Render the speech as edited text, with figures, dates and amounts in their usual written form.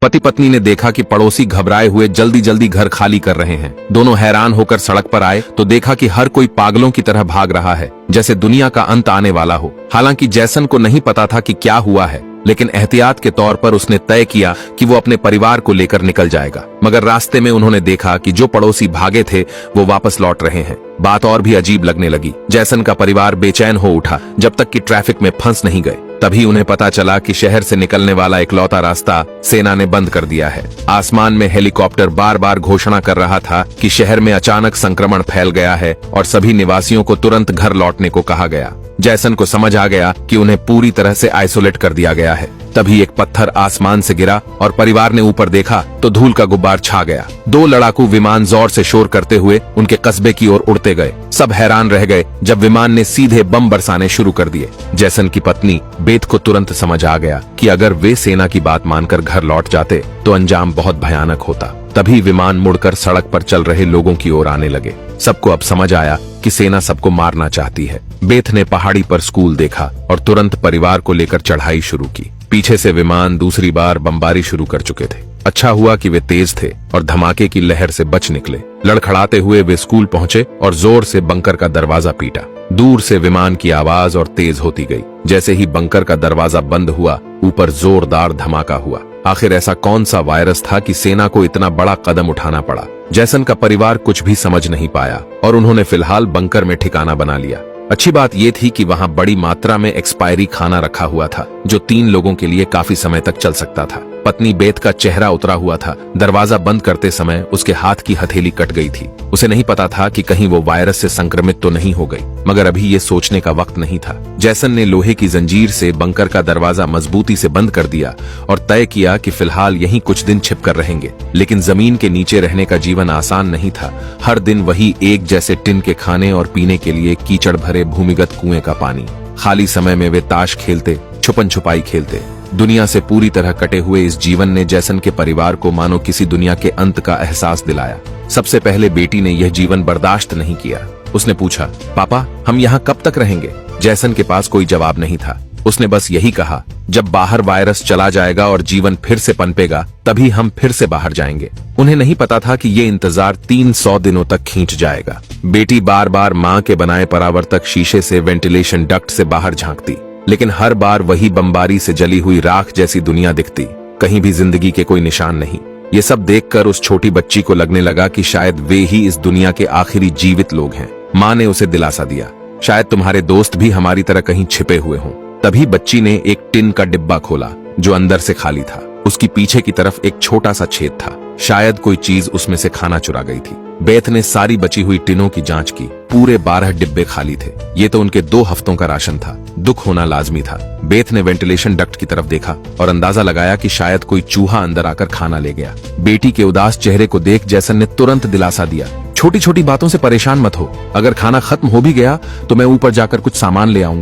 पति पत्नी ने देखा कि पड़ोसी घबराए हुए जल्दी जल्दी घर खाली कर रहे हैं। दोनों हैरान होकर सड़क पर आए तो देखा कि हर कोई पागलों की तरह भाग रहा है, जैसे दुनिया का अंत आने वाला हो। हालांकि जैसन को नहीं पता था कि क्या हुआ है, लेकिन एहतियात के तौर पर उसने तय किया कि वो अपने परिवार को लेकर निकल जाएगा। मगर रास्ते में उन्होंने देखा कि जो पड़ोसी भागे थे वो वापस लौट रहे हैं। बात और भी अजीब लगने लगी। जैसन का परिवार बेचैन हो उठा जब तक कि ट्रैफिक में फंस नहीं गए। तभी उन्हें पता चला कि शहर से निकलने वाला इकलौता रास्ता सेना ने बंद कर दिया है। आसमान में हेलीकॉप्टर बार बार घोषणा कर रहा था कि शहर में अचानक संक्रमण फैल गया है और सभी निवासियों को तुरंत घर लौटने को कहा गया। जैसन को समझ आ गया कि उन्हें पूरी तरह से आइसोलेट कर दिया गया है। तभी एक पत्थर आसमान से गिरा और परिवार ने ऊपर देखा तो धूल का गुब्बार छा गया। 2 लड़ाकू विमान जोर से शोर करते हुए उनके कस्बे की ओर उड़ते गए। सब हैरान रह गए जब विमान ने सीधे बम बरसाने शुरू कर दिए। जैसन की पत्नी बेथ को तुरंत समझ आ गया कि अगर वे सेना की बात मानकर घर लौट जाते तो अंजाम बहुत भयानक होता। तभी विमान मुड़कर सड़क पर चल रहे लोगों की ओर आने लगे। सबको अब समझ आया कि सेना सबको मारना चाहती है। बेथ ने पहाड़ी पर स्कूल देखा और तुरंत परिवार को लेकर चढ़ाई शुरू की। पीछे से विमान दूसरी बार बमबारी शुरू कर चुके थे। अच्छा हुआ कि वे तेज थे और धमाके की लहर से बच निकले। लड़खड़ाते हुए वे स्कूल पहुंचे और जोर से बंकर का दरवाजा पीटा। दूर से विमान की आवाज और तेज होती गई। जैसे ही बंकर का दरवाजा बंद हुआ, ऊपर जोरदार धमाका हुआ। आखिर ऐसा कौन सा वायरस था कि सेना को इतना बड़ा कदम उठाना पड़ा? जैसन का परिवार कुछ भी समझ नहीं पाया और उन्होंने फिलहाल बंकर में ठिकाना बना लिया। अच्छी बात यह थी कि वहां बड़ी मात्रा में एक्सपायरी खाना रखा हुआ था, जो 3 लोगों के लिए काफी समय तक चल सकता था। पत्नी बेथ का चेहरा उतरा हुआ था। दरवाजा बंद करते समय उसके हाथ की हथेली कट गई थी। उसे नहीं पता था कि कहीं वो वायरस से संक्रमित तो नहीं हो गई, मगर अभी ये सोचने का वक्त नहीं था। जैसन ने लोहे की जंजीर से बंकर का दरवाजा मजबूती से बंद कर दिया और तय किया कि फिलहाल यहीं कुछ दिन छिपकर रहेंगे। लेकिन जमीन के नीचे रहने का जीवन आसान नहीं था। हर दिन वही एक जैसे टिन के खाने और पीने के लिए कीचड़ भरे भूमिगत कुएं का पानी। खाली समय में वे ताश खेलते, छुपन छुपाई खेलते। दुनिया से पूरी तरह कटे हुए इस जीवन ने जैसन के परिवार को मानो किसी दुनिया के अंत का एहसास दिलाया। सबसे पहले बेटी ने यह जीवन बर्दाश्त नहीं किया। उसने पूछा, पापा हम यहाँ कब तक रहेंगे? जैसन के पास कोई जवाब नहीं था। उसने बस यही कहा, जब बाहर वायरस चला जाएगा और जीवन फिर से पनपेगा तभी हम फिर से बाहर जाएंगे। उन्हें नहीं पता था कि ये इंतजार 300 दिनों तक खींच जाएगा। बेटी बार बार माँ के बनाए परावर्तक शीशे से वेंटिलेशन डक्ट से बाहर झांकती, लेकिन हर बार वही बमबारी से जली हुई राख जैसी दुनिया दिखती। कहीं भी जिंदगी के कोई निशान नहीं। ये सब देखकर उस छोटी बच्ची को लगने लगा कि शायद वे ही इस दुनिया के आखिरी जीवित लोग हैं। माँ ने उसे दिलासा दिया, शायद तुम्हारे दोस्त भी हमारी तरह कहीं छिपे हुए हों। तभी बच्ची ने एक टिन का डिब्बा खोला जो अंदर से खाली था। उसकी पीछे की तरफ एक छोटा सा छेद था। शायद कोई चीज उसमें से खाना चुरा गई थी। बेथ ने सारी बची हुई टिनों की जांच की। पूरे 12 डिब्बे खाली थे। ये तो उनके 2 हफ्तों का राशन था। दुख होना लाजमी था। बेथ ने वेंटिलेशन डक्ट की तरफ देखा और अंदाजा लगाया कि शायद कोई चूहा अंदर आकर खाना ले गया। बेटी के उदास चेहरे को देख जैसन ने तुरंत दिलासा दिया, छोटी छोटी बातों से परेशान मत हो। अगर खाना खत्म हो भी गया तो मैं ऊपर जाकर कुछ सामान ले आऊंगा।